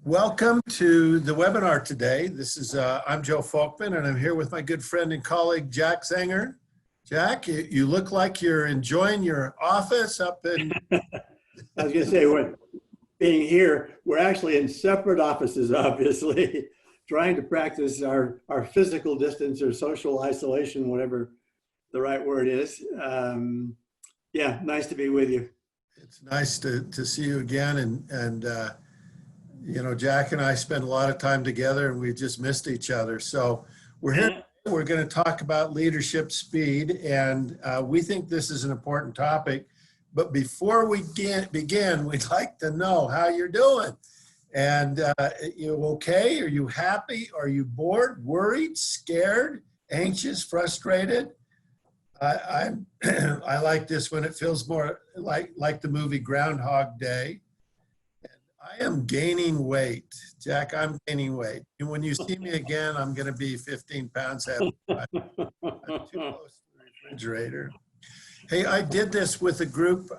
Welcome to the webinar today. I'm Joe Folkman, and I'm here with my good friend and colleague, Jack Zanger. Jack, you look like you're enjoying your office up in... I was going to say, being here, we're actually in separate offices, obviously, trying to practice our physical distance or social isolation, whatever the right word is. Yeah, nice to be with you. It's nice to see you again. And you know, Jack and I spend a lot of time together and we just missed each other. So we're here, we're going to talk about leadership speed. And we think this is an important topic. But before we begin, we'd like to know how you're doing. And you okay? Are you happy? Are you bored, worried, scared, anxious, frustrated? I like this when it feels more like the movie Groundhog Day. I am gaining weight. Jack, I'm gaining weight. And when you see me again, I'm going to be 15 pounds heavy. I'm too close to the refrigerator. Hey, I did this with a group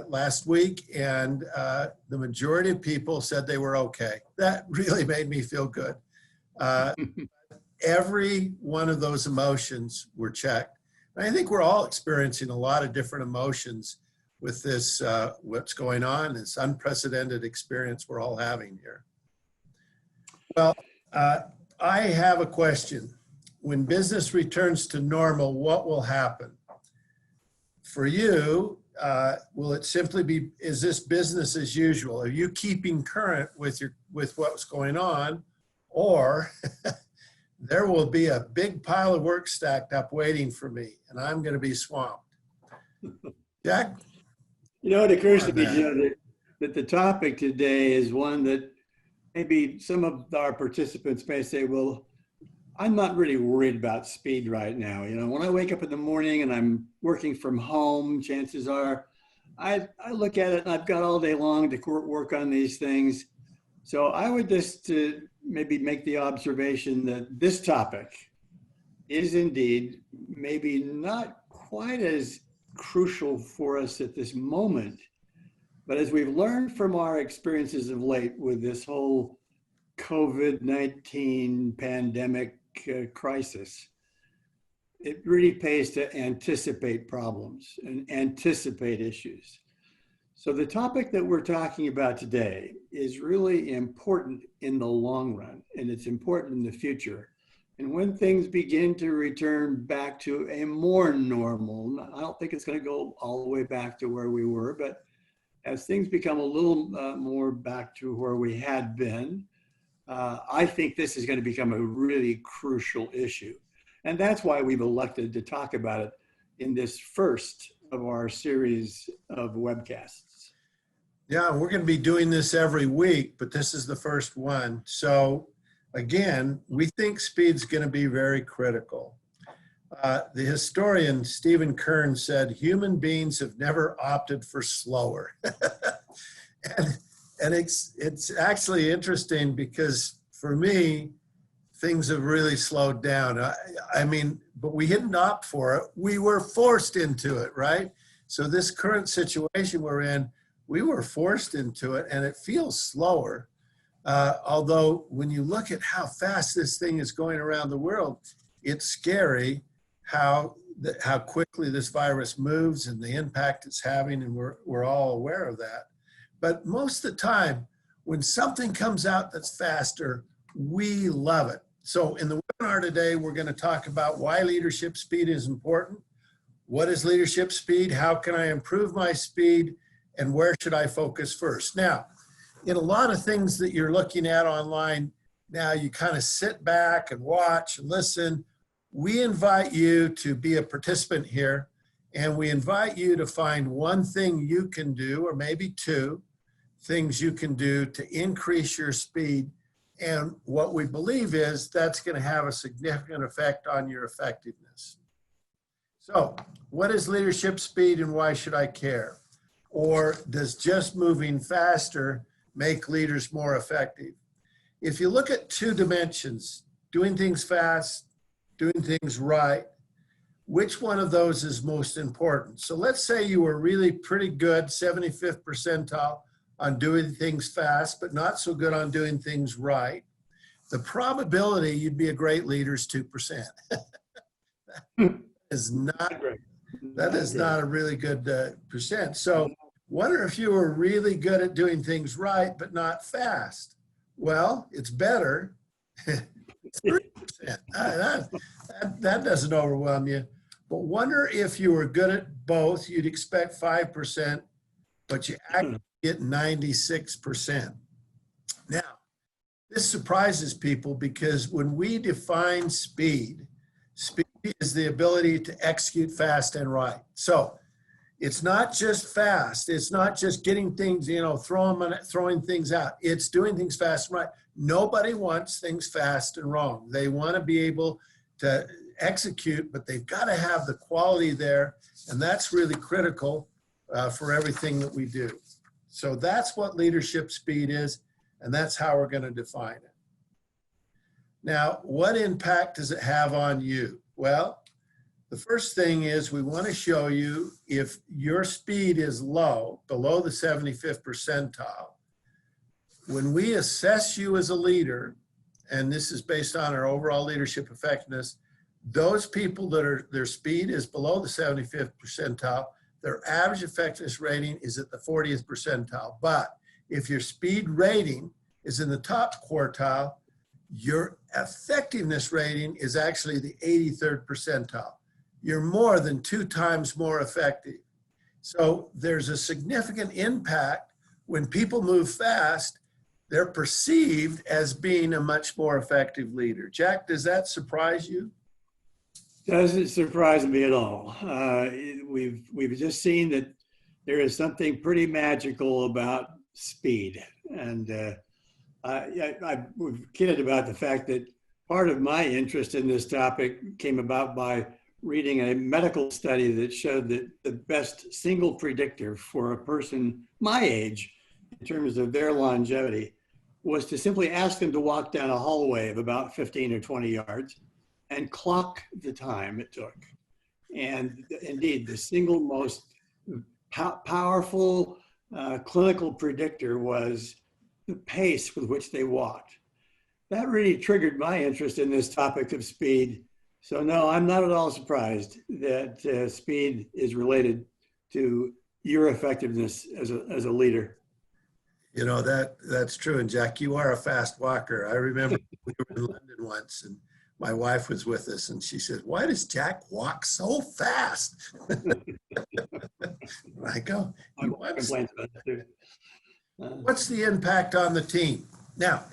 last week, and the majority of people said they were okay. That really made me feel good. Every one of those emotions were checked. And I think we're all experiencing a lot of different emotions with this, what's going on, this unprecedented experience we're all having here. Well, I have a question. When business returns to normal, what will happen? For you, will it simply be, is this business as usual? Are you keeping current with what's going on? Or there will be a big pile of work stacked up waiting for me, and I'm going to be swamped. Jack? You know, it occurs to me, Joe, that the topic today is one that maybe some of our participants may say, well, I'm not really worried about speed right now. You know, when I wake up in the morning and I'm working from home, chances are I look at it and I've got all day long to work on these things. So I would just maybe make the observation that this topic is indeed maybe not quite as crucial for us at this moment. But as we've learned from our experiences of late with this whole COVID-19 pandemic crisis, it really pays to anticipate problems and anticipate issues. So the topic that we're talking about today is really important in the long run, and it's important in the future. And when things begin to return back to a more normal, I don't think it's going to go all the way back to where we were, but as things become a little more back to where we had been, I think this is going to become a really crucial issue. And that's why we've elected to talk about it in this first of our series of webcasts. Yeah, we're going to be doing this every week, but this is the first one. So again, we think speed's going to be very critical. The historian Stephen Kern said, human beings have never opted for slower. and it's actually interesting because for me, things have really slowed down. I mean, but we didn't opt for it. We were forced into it, right? So this current situation we're in, we were forced into it, and it feels slower. Although when you look at how fast this thing is going around the world, it's scary how quickly this virus moves and the impact it's having, and we're all aware of that. But most of the time, when something comes out that's faster, we love it. So in the webinar today, we're going to talk about why leadership speed is important. What is leadership speed? How can I improve my speed? And where should I focus first? Now, in a lot of things that you're looking at online now, you kind of sit back and watch and listen. We invite you to be a participant here, and we invite you to find one thing you can do, or maybe two things you can do to increase your speed. And what we believe is that's going to have a significant effect on your effectiveness. So what is leadership speed and why should I care? Or does just moving faster make leaders more effective? If you look at two dimensions, doing things fast, doing things right, which one of those is most important? So let's say you were really pretty good, 75th percentile on doing things fast, but not so good on doing things right, the probability you'd be a great leader is 2%. is not That is not a really good percent. So wonder if you were really good at doing things right, but not fast. Well, it's better. It's 3%. That doesn't overwhelm you. But wonder if you were good at both, you'd expect 5%, but you actually get 96%. Now, this surprises people because when we define speed, speed is the ability to execute fast and right. So it's not just fast. It's not just getting things, throwing things out. It's doing things fast and right. Nobody wants things fast and wrong. They want to be able to execute, but they've got to have the quality there. And that's really critical for everything that we do. So that's what leadership speed is. And that's how we're going to define it. Now, what impact does it have on you? Well, the first thing is we want to show you if your speed is low, below the 75th percentile, when we assess you as a leader, and this is based on our overall leadership effectiveness, those people that their speed is below the 75th percentile, their average effectiveness rating is at the 40th percentile. But if your speed rating is in the top quartile, your effectiveness rating is actually the 83rd percentile. You're more than 2 times more effective. So there's a significant impact when people move fast, they're perceived as being a much more effective leader. Jack, does that surprise you? Doesn't surprise me at all. We've just seen that there is something pretty magical about speed. And we've kidded about the fact that part of my interest in this topic came about by reading a medical study that showed that the best single predictor for a person my age in terms of their longevity was to simply ask them to walk down a hallway of about 15 or 20 yards and clock the time it took. And indeed, the single most powerful clinical predictor was the pace with which they walked. That really triggered my interest in this topic of speed. So no, I'm not at all surprised that speed is related to your effectiveness as a leader. You know, that's true. And Jack, you are a fast walker. I remember we were in London once and my wife was with us and she said, "Why does Jack walk so fast?" I go, what's the impact on the team? Now,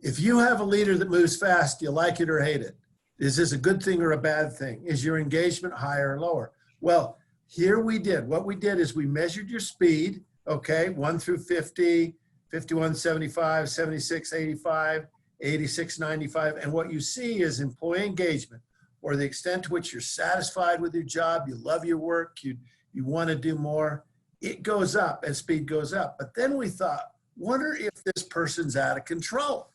if you have a leader that moves fast, you like it or hate it. Is this a good thing or a bad thing? Is your engagement higher or lower? Well, here what we did is we measured your speed, okay, 1 through 50, 51, 75, 76, 85, 86, 95. And what you see is employee engagement, or the extent to which you're satisfied with your job, you love your work, you want to do more. It goes up as speed goes up. But then we thought, wonder if this person's out of control.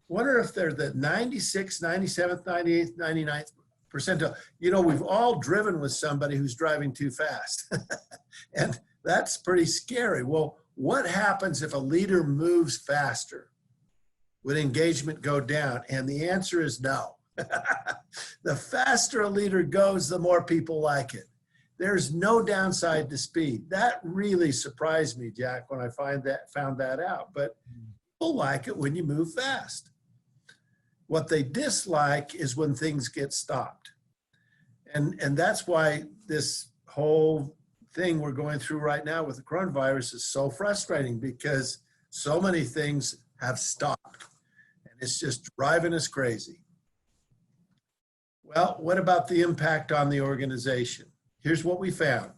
Wonder if they're the 96th, 97th, 98th, 99th percentile. You know, we've all driven with somebody who's driving too fast. And that's pretty scary. Well, what happens if a leader moves faster? Would engagement go down? And the answer is no. The faster a leader goes, the more people like it. There's no downside to speed. That really surprised me, Jack, when I found that out. But people like it when you move fast. What they dislike is when things get stopped. And that's why this whole thing we're going through right now with the coronavirus is so frustrating, because so many things have stopped. And it's just driving us crazy. Well, what about the impact on the organization? Here's what we found.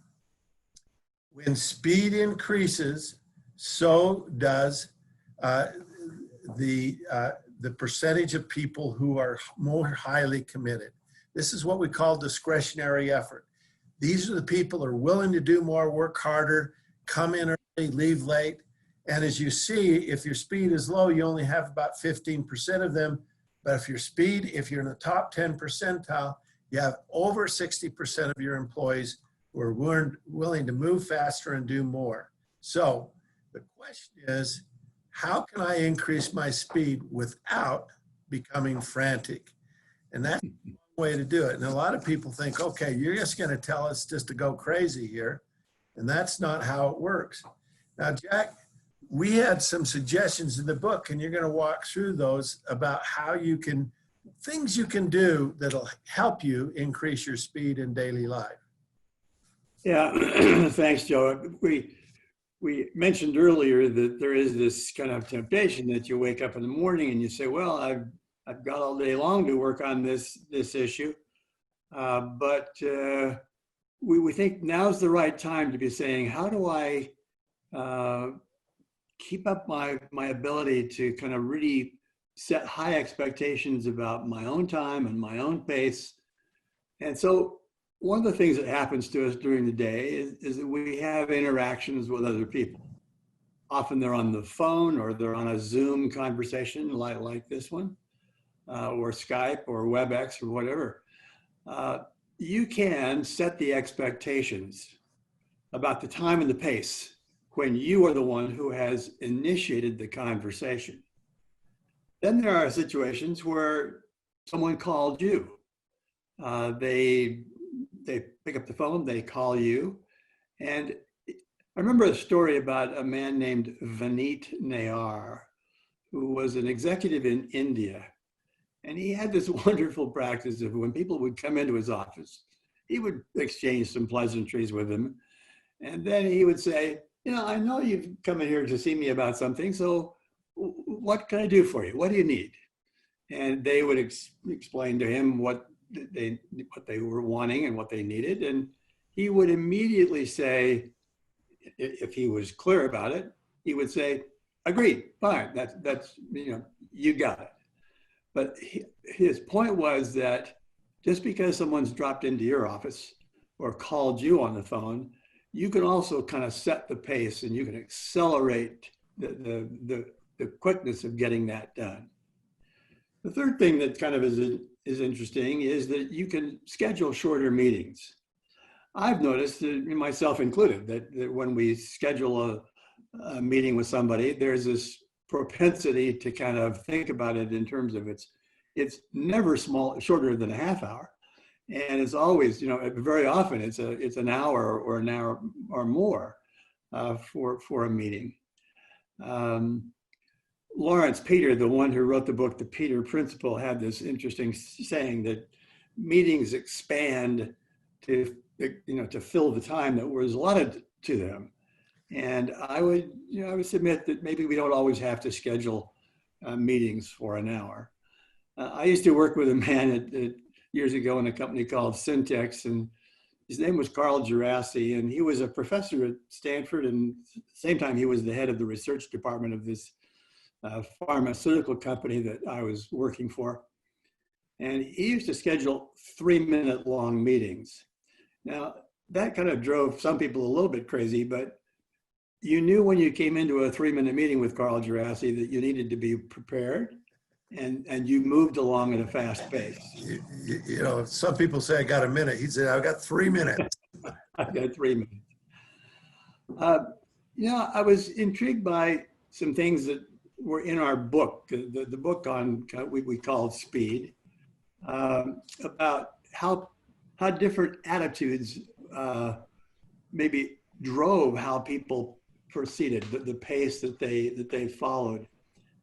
When speed increases, so does the percentage of people who are more highly committed. This is what we call discretionary effort. These are the people who are willing to do more, work harder, come in early, leave late. And as you see, if your speed is low, you only have about 15% of them. But if you're in the top 10 percentile, you have over 60% of your employees who are willing to move faster and do more. So The question is, how can I increase my speed without becoming frantic? And that's one way to do it. And a lot of people think, okay, you're just going to tell us just to go crazy here. And that's not how it works. Now, Jack, we had some suggestions in the book, and you're going to walk through those about how you can, things you can do that'll help you increase your speed in daily life. Yeah, thanks, Joe. We mentioned earlier that there is this kind of temptation that you wake up in the morning and you say, well, I've got all day long to work on this issue. But we think now's the right time to be saying, how do I keep up my ability to kind of really set high expectations about my own time and my own pace? And so one of the things that happens to us during the day is that we have interactions with other people. Often they're on the phone or they're on a Zoom conversation like this one, or Skype or WebEx or whatever. You can set the expectations about the time and the pace when you are the one who has initiated the conversation. Then there are situations where someone called you. They pick up the phone, they call you. And I remember a story about a man named Vineet Nayar, who was an executive in India. And he had this wonderful practice of when people would come into his office, he would exchange some pleasantries with them. And then he would say, I know you've come in here to see me about something, so what can I do for you? What do you need? And they would explain to him what they were wanting and what they needed. And he would immediately say, if he was clear about it, he would say, agreed, fine, that's you got it. But his point was that just because someone's dropped into your office or called you on the phone, you can also kind of set the pace and you can accelerate the quickness of getting that done. The third thing that kind of is interesting is that you can schedule shorter meetings. I've noticed, myself included, that when we schedule a meeting with somebody, there's this propensity to kind of think about it in terms of it's never shorter than a half hour. And it's always, very often it's an hour or an hour or more for a meeting. Lawrence Peter, the one who wrote the book, The Peter Principle, had this interesting saying that meetings expand to fill the time that was allotted to them. And I would submit that maybe we don't always have to schedule meetings for an hour. I used to work with a man years ago in a company called Syntex, and his name was Carl Gerasi, and he was a professor at Stanford, and at the same time he was the head of the research department of this pharmaceutical company that I was working for. And he used to schedule 3-minute long meetings. Now, that kind of drove some people a little bit crazy, but you knew when you came into a 3-minute meeting with Carl Gerasi that you needed to be prepared, and you moved along at a fast pace. Some people say, I got a minute. He'd say, I've got 3 minutes. I've got 3 minutes. I was intrigued by some things that were in our book, the book on we called Speed, about how different attitudes maybe drove how people proceeded, the pace that they followed.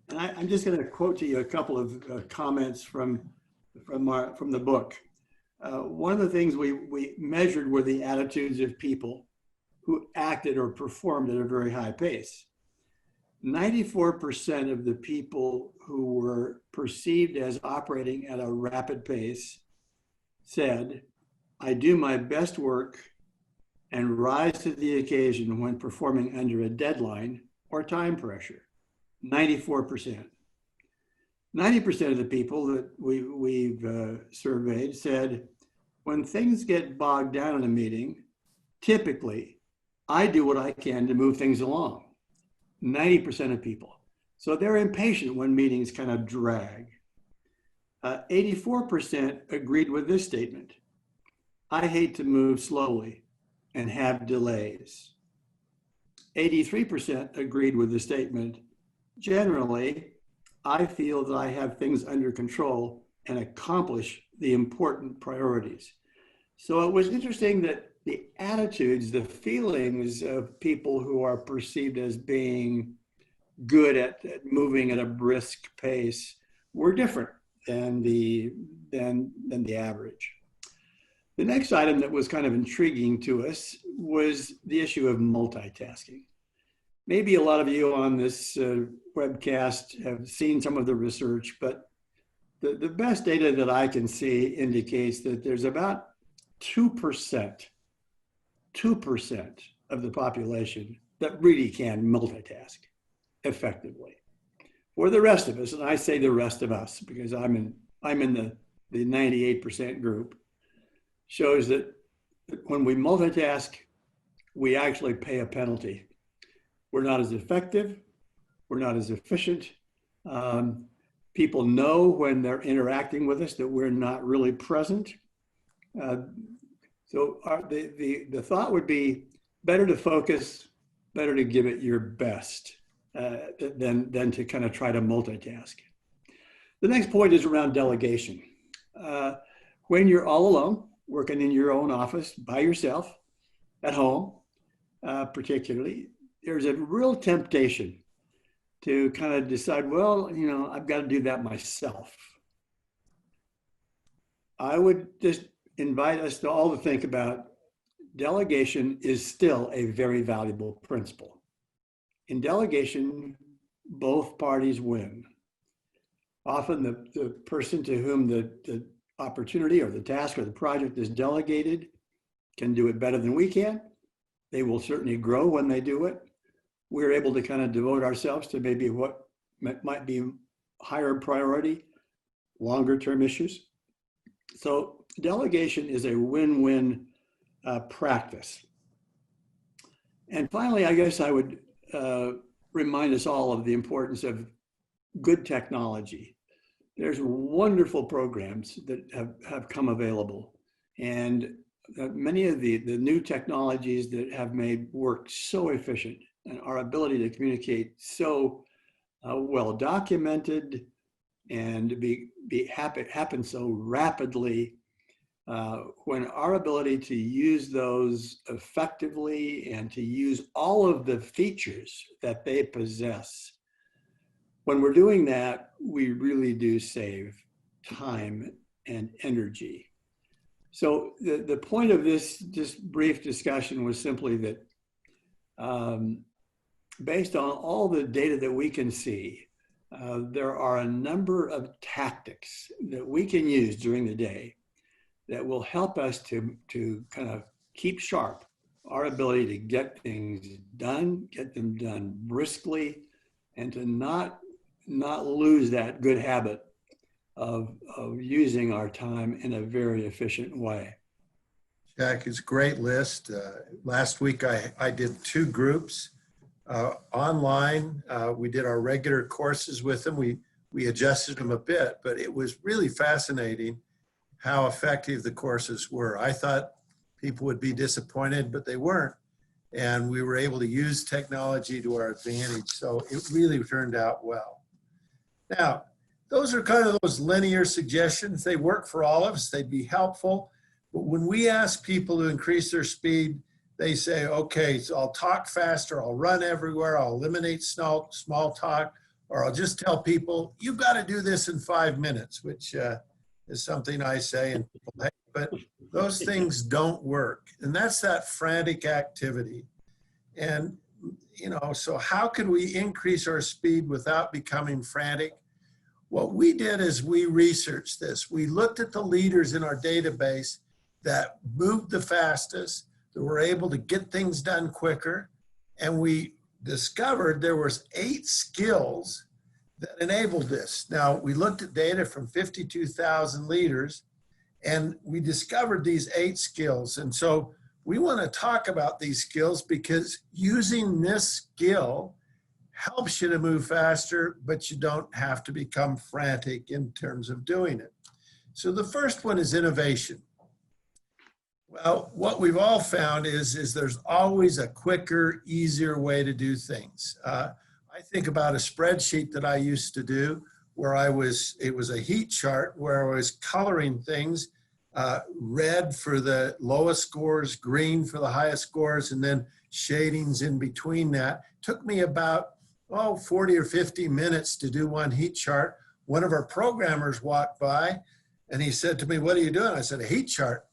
And I'm just going to quote to you a couple of comments from the book. One of the things we measured were the attitudes of people who acted or performed at a very high pace. 94% of the people who were perceived as operating at a rapid pace said, I do my best work and rise to the occasion when performing under a deadline or time pressure. 94%. 90% of the people that we've surveyed said, when things get bogged down in a meeting, typically, I do what I can to move things along. 90% of people. So they're impatient when meetings kind of drag. 84% agreed with this statement. I hate to move slowly and have delays. 83% agreed with the statement. Generally, I feel that I have things under control and accomplish the important priorities. So it was interesting that the attitudes, the feelings of people who are perceived as being good at moving at a brisk pace were different than the average. The next item that was kind of intriguing to us was the issue of multitasking. Maybe a lot of you on this webcast have seen some of the research, but the best data that I can see indicates that there's about 2% of the population that really can multitask effectively. For the rest of us, and I say the rest of us because I'm in the 98% group, shows that when we multitask, we actually pay a penalty. We're not as effective. We're not as efficient. People know when they're interacting with us that we're not really present. So the thought would be better to focus, better to give it your best than to kind of try to multitask. The next point is around delegation. When you're all alone, working in your own office by yourself, at home, particularly, there's a real temptation to kind of decide, well, you know, I've got to do that myself. I would just invite us to all to think about delegation is still a very valuable principle. In delegation, both parties win. Often the person to whom the opportunity or the task or the project is delegated can do it better than we can. They will certainly grow when they do it. We're able to kind of devote ourselves to maybe what might be higher priority, longer term issues. So delegation is a win-win practice. And finally, I guess I would remind us all of the importance of good technology. There's wonderful programs that have come available, and many of the new technologies that have made work so efficient and our ability to communicate so well documented and happen so rapidly, when our ability to use those effectively and to use all of the features that they possess, when we're doing that, we really do save time and energy. So the point of this just brief discussion was simply that based on all the data that we can see, there are a number of tactics that we can use during the day that will help us to kind of keep sharp our ability to get things done, get them done briskly, and to not lose that good habit of using our time in a very efficient way. Jack, it's a great list. Last week I did 2 groups online. We did our regular courses with them. We adjusted them a bit, but it was really fascinating how effective the courses were. I thought people would be disappointed, but they weren't. And we were able to use technology to our advantage. So it really turned out well. Now, those are kind of those linear suggestions. They work for all of us. They'd be helpful. But when we ask people to increase their speed, they say, okay, so I'll talk faster, I'll run everywhere, I'll eliminate small talk, or I'll just tell people, you've got to do this in 5 minutes, which is something I say, and people hate, but those things don't work. And that's that frantic activity. And, you know, so how can we increase our speed without becoming frantic? What we did is we researched this. We looked at the leaders in our database that moved the fastest, that were able to get things done quicker, and we discovered there was 8 skills that enabled this. Now, we looked at data from 52,000 leaders, and we discovered these 8 skills. And so we want to talk about these skills because using this skill helps you to move faster, but you don't have to become frantic in terms of doing it. So the first one is innovation. Well, what we've all found is there's always a quicker, easier way to do things. I think about a spreadsheet that I used to do where it was a heat chart where I was coloring things, red for the lowest scores, green for the highest scores, and then shadings in between that. Took me about, 40 or 50 minutes to do one heat chart. One of our programmers walked by and he said to me, "What are you doing?" I said, "A heat chart."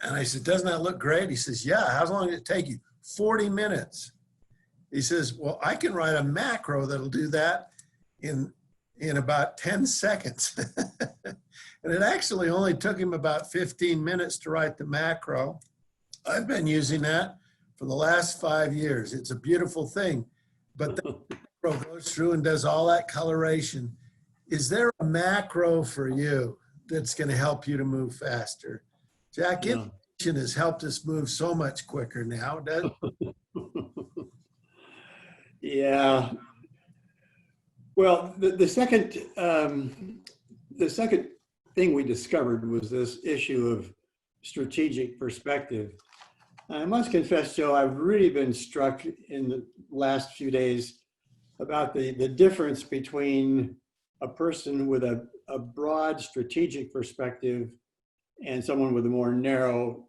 And I said, "Doesn't that look great?" He says, "Yeah, how long did it take you?" 40 minutes. He says, "Well, I can write a macro that'll do that in about 10 seconds. And it actually only took him about 15 minutes to write the macro. I've been using that for the last 5 years. It's a beautiful thing. But the macro goes through and does all that coloration. Is there a macro for you that's going to help you to move faster? Jack, No. information has helped us move so much quicker now. Yeah. Well, the second thing we discovered was this issue of strategic perspective. I must confess, Joe, I've really been struck in the last few days about the difference between a person with a broad strategic perspective and someone with a more narrow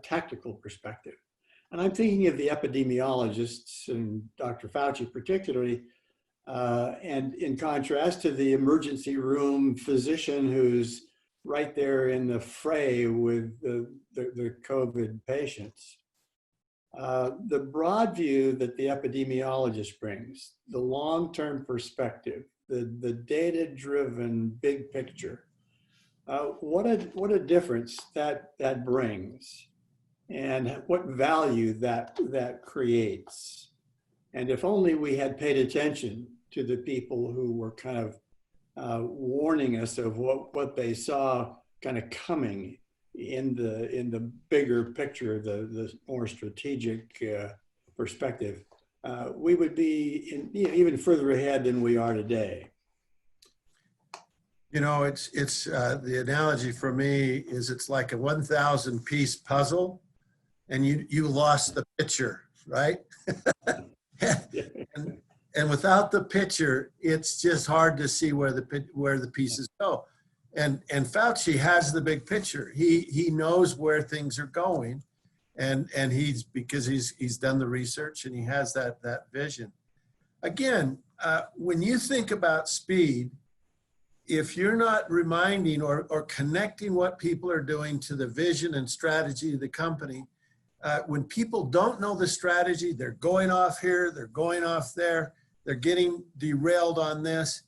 tactical perspective. And I'm thinking of the epidemiologists and Dr. Fauci particularly, and in contrast to the emergency room physician who's right there in the fray with the COVID patients. The broad view that the epidemiologist brings, the long-term perspective, the data-driven big picture, what a difference that brings, and what value that creates. And if only we had paid attention to the people who were kind of warning us of what they saw kind of coming in the bigger picture, the more strategic perspective, we would be even further ahead than we are today. You know, it's the analogy for me is it's like a 1,000 piece puzzle, and you lost the picture, right? and without the picture, it's just hard to see where the pieces go. And Fauci has the big picture. He knows where things are going, and because he's done the research and he has that vision. Again, when you think about speed, if you're not reminding or connecting what people are doing to the vision and strategy of the company, when people don't know the strategy, they're going off here, they're going off there, they're getting derailed on this.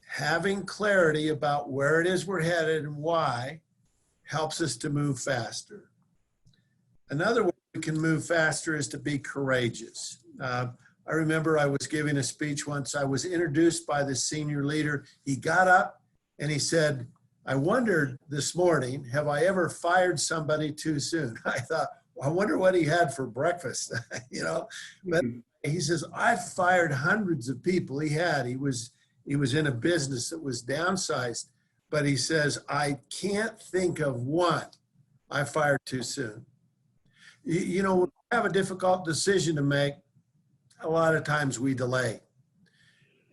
Having clarity about where it is we're headed and why helps us to move faster. Another way we can move faster is to be courageous. I remember I was giving a speech once. I was introduced by the senior leader. He got up and he said, "I wondered this morning, have I ever fired somebody too soon?" I thought, well, I wonder what he had for breakfast, you know. But he says, "I've fired hundreds of people." He was in a business that was downsized, but he says, "I can't think of one I fired too soon." You know, when we have a difficult decision to make, a lot of times we delay.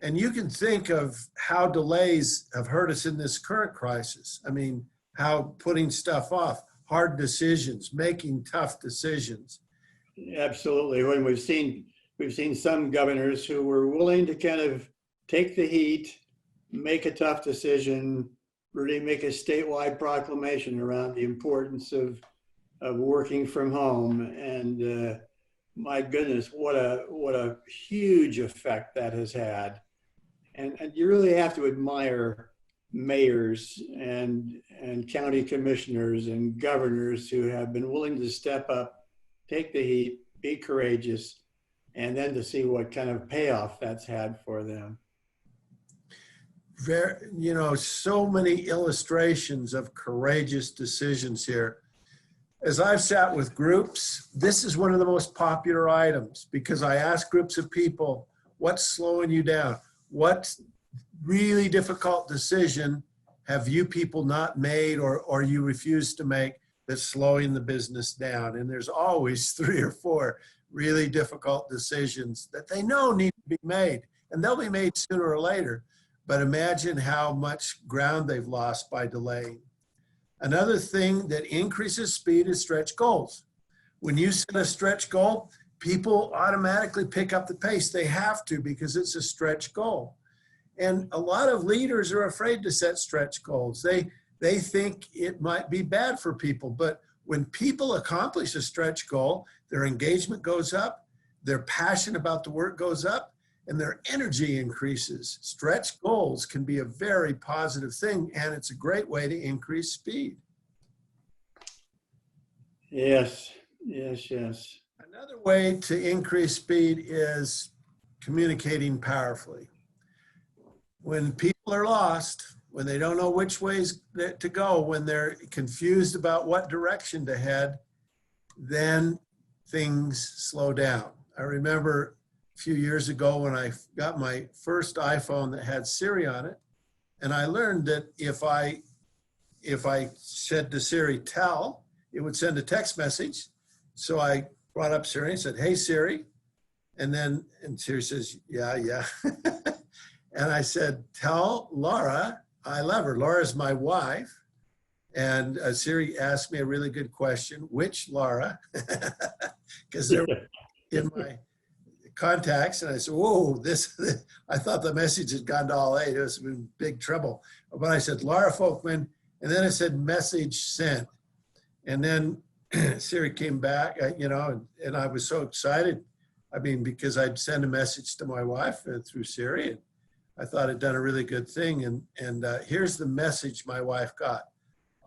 And you can think of how delays have hurt us in this current crisis. I mean, how putting stuff off, hard decisions, making tough decisions. Absolutely. When we've seen some governors who were willing to kind of take the heat, make a tough decision, really make a statewide proclamation around the importance of working from home. And my goodness, what a huge effect that has had. And you really have to admire mayors and county commissioners and governors who have been willing to step up, take the heat, be courageous, and then to see what kind of payoff that's had for them. You know, so many illustrations of courageous decisions here. As I've sat with groups, this is one of the most popular items because I ask groups of people, what's slowing you down? What really difficult decision have you people not made or you refuse to make that's slowing the business down. And there's always 3 or 4 really difficult decisions that they know need to be made, and they'll be made sooner or later. But imagine how much ground they've lost by delaying. Another thing that increases speed is stretch goals. When you set a stretch goal, people automatically pick up the pace. They have to, because it's a stretch goal. And a lot of leaders are afraid to set stretch goals. They think it might be bad for people. But when people accomplish a stretch goal, their engagement goes up, their passion about the work goes up, and their energy increases. Stretch goals can be a very positive thing, and it's a great way to increase speed. Yes, yes, yes. Another way to increase speed is communicating powerfully. When people are lost, when they don't know which ways to go, when they're confused about what direction to head, then things slow down. I remember a few years ago when I got my first iPhone that had Siri on it, and I learned that if I said to Siri, tell, it would send a text message. So I brought up Siri and said, hey, Siri. And Siri says, yeah. And I said, tell Laura I love her. Laura's my wife. And Siri asked me a really good question, which Laura? Because they're in my contacts. And I said, whoa, I thought the message had gone to all 8. It was in big trouble. But I said, Laura Folkman. And then I said, message sent. And then Siri came back, and I was so excited. I mean, because I'd send a message to my wife through Siri, and I thought I'd done a really good thing. And here's the message my wife got.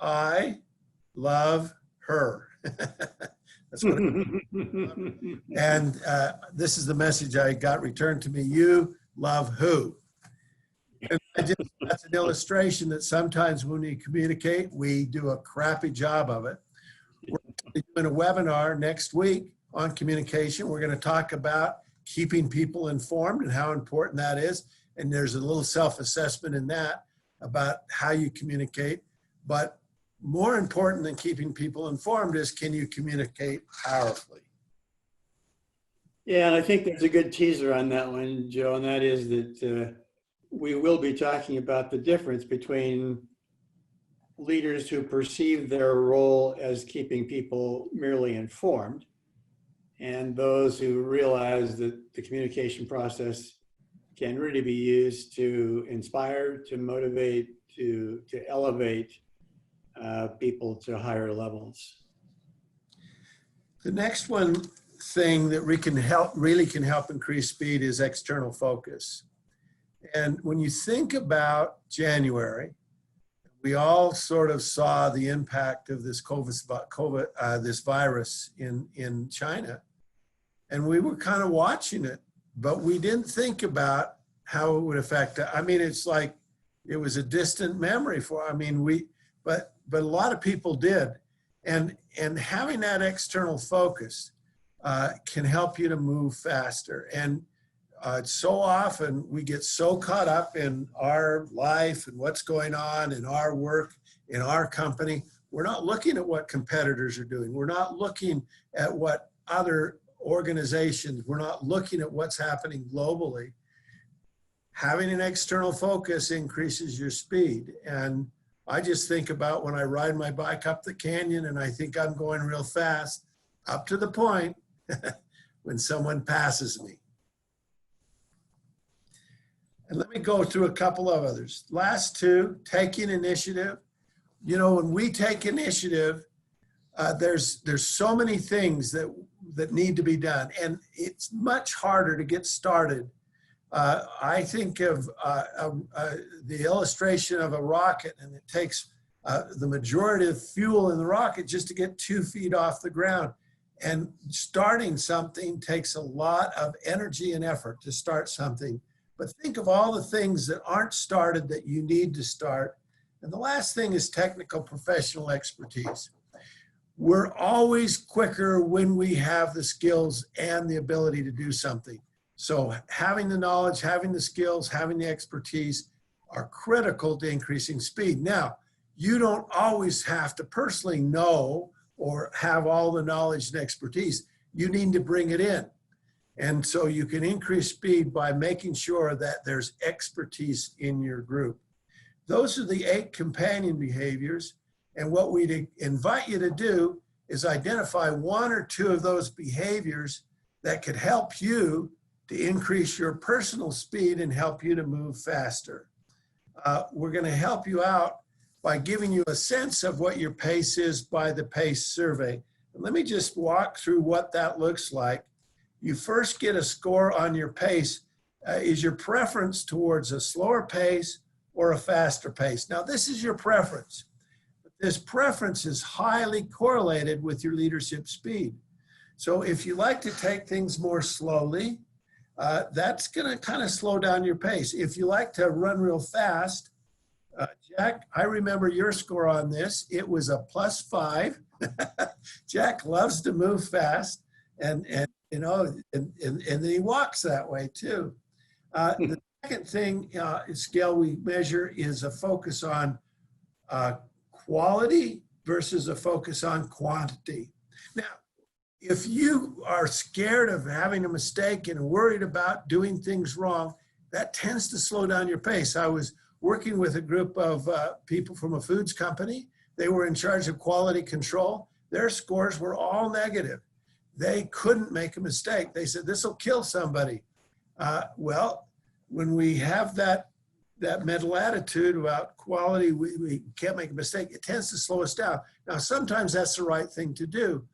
I love her. That's what and this is the message I got returned to me. You love who? And that's an illustration that sometimes when we communicate, we do a crappy job of it. We're doing a webinar next week on communication. We're going to talk about keeping people informed and how important that is. And there's a little self-assessment in that about how you communicate. But more important than keeping people informed is, can you communicate powerfully? Yeah, and I think there's a good teaser on that one, Joe, and that is that we will be talking about the difference between leaders who perceive their role as keeping people merely informed and those who realize that the communication process can really be used to inspire, to motivate, to elevate people to higher levels. The next one thing that really can help increase speed is external focus. And when you think about January, we all sort of saw the impact of this this virus in China, and we were kind of watching it, but we didn't think about how it would affect. I mean, it's like it was a distant memory but a lot of people did, and having that external focus can help you to move faster. And so often we get so caught up in our life and what's going on in our work, in our company. We're not looking at what competitors are doing. We're not looking at what other organizations, we're not looking at what's happening globally. Having an external focus increases your speed. And I just think about when I ride my bike up the canyon and I think I'm going real fast, up to the point when someone passes me. And let me go through a couple of others. Last 2, taking initiative. You know, when we take initiative, there's so many things that need to be done, and it's much harder to get started. I think of the illustration of a rocket, and it takes the majority of fuel in the rocket just to get 2 feet off the ground. And starting something takes a lot of energy and effort to start something. But think of all the things that aren't started that you need to start. And the last thing is technical professional expertise. We're always quicker when we have the skills and the ability to do something. So having the knowledge, having the skills, having the expertise are critical to increasing speed. Now, you don't always have to personally know or have all the knowledge and expertise. You need to bring it in. And so you can increase speed by making sure that there's expertise in your group. Those are the 8 companion behaviors. And what we'd invite you to do is identify 1 or 2 of those behaviors that could help you to increase your personal speed and help you to move faster. We're going to help you out by giving you a sense of what your pace is by the pace survey. And let me just walk through what that looks like. You first get a score on your pace. Is your preference towards a slower pace or a faster pace? Now, this is your preference. This preference is highly correlated with your leadership speed. So if you like to take things more slowly, that's going to kind of slow down your pace. If you like to run real fast, Jack, I remember your score on this. It was a +5. Jack loves to move fast, and you know, and he walks that way too. The second thing scale we measure is a focus on quality versus a focus on quantity. Now, if you are scared of having a mistake and worried about doing things wrong, that tends to slow down your pace. I was working with a group of people from a foods company. They were in charge of quality control. Their scores were all negative. They couldn't make a mistake. They said, this will kill somebody. Well, when we have that mental attitude about quality, we can't make a mistake, it tends to slow us down. Now, sometimes that's the right thing to do,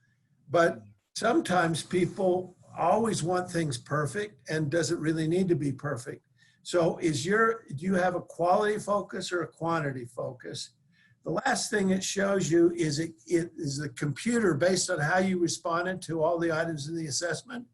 but sometimes people always want things perfect, and does it really need to be perfect? So do you have a quality focus or a quantity focus? The last thing it shows you is the computer, based on how you responded to all the items in the assessment,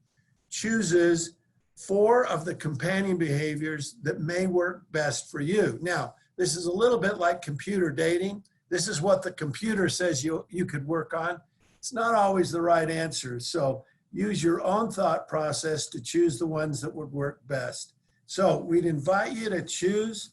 chooses 4 of the companion behaviors that may work best for you. Now, this is a little bit like computer dating. This is what the computer says you could work on. It's not always the right answer. So use your own thought process to choose the ones that would work best. So we'd invite you to choose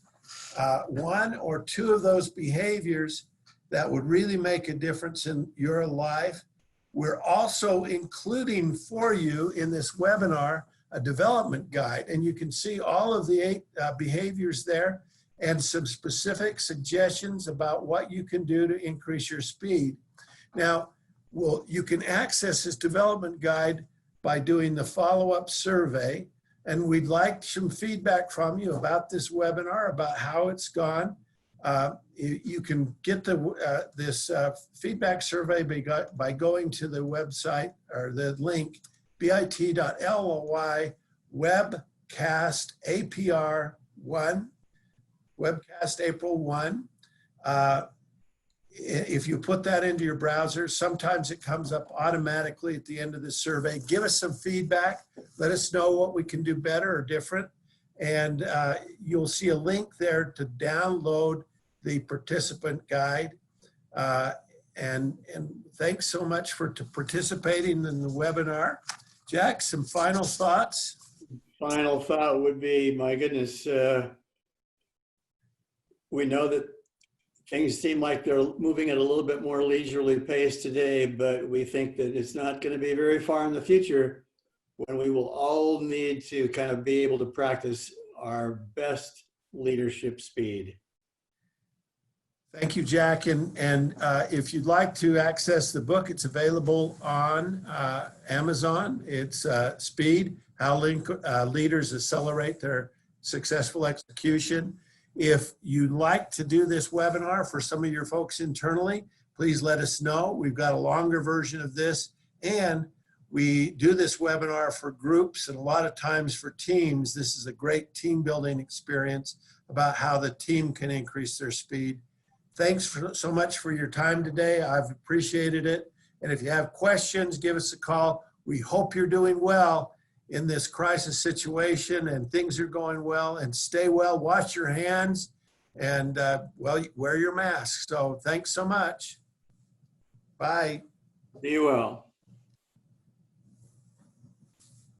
1 or 2 of those behaviors that would really make a difference in your life. We're also including for you in this webinar a development guide, and you can see all of the 8 behaviors there and some specific suggestions about what you can do to increase your speed. Now, you can access this development guide by doing the follow-up survey, and we'd like some feedback from you about this webinar, about how it's gone. You can get this feedback survey by going to the website or the link bit.ly Webcast APR 1, Webcast April 1. If you put that into your browser, sometimes it comes up automatically at the end of the survey. Give us some feedback. Let us know what we can do better or different. And you'll see a link there to download the participant guide. And thanks so much for participating in the webinar. Jack, some final thoughts? Final thought would be, my goodness, we know that things seem like they're moving at a little bit more leisurely pace today, but we think that it's not going to be very far in the future when we will all need to kind of be able to practice our best leadership speed. Thank you, Jack. And if you'd like to access the book, it's available on Amazon. It's Speed, How Leaders Accelerate Their Successful Execution. If you'd like to do this webinar for some of your folks internally, please let us know. We've got a longer version of this, and we do this webinar for groups and a lot of times for teams. This is a great team building experience about how the team can increase their speed. Thanks so much for your time today. I've appreciated it. And if you have questions, give us a call. We hope you're doing well in this crisis situation and things are going well, and stay well, wash your hands, and well, wear your mask. So thanks so much. Bye. Be well.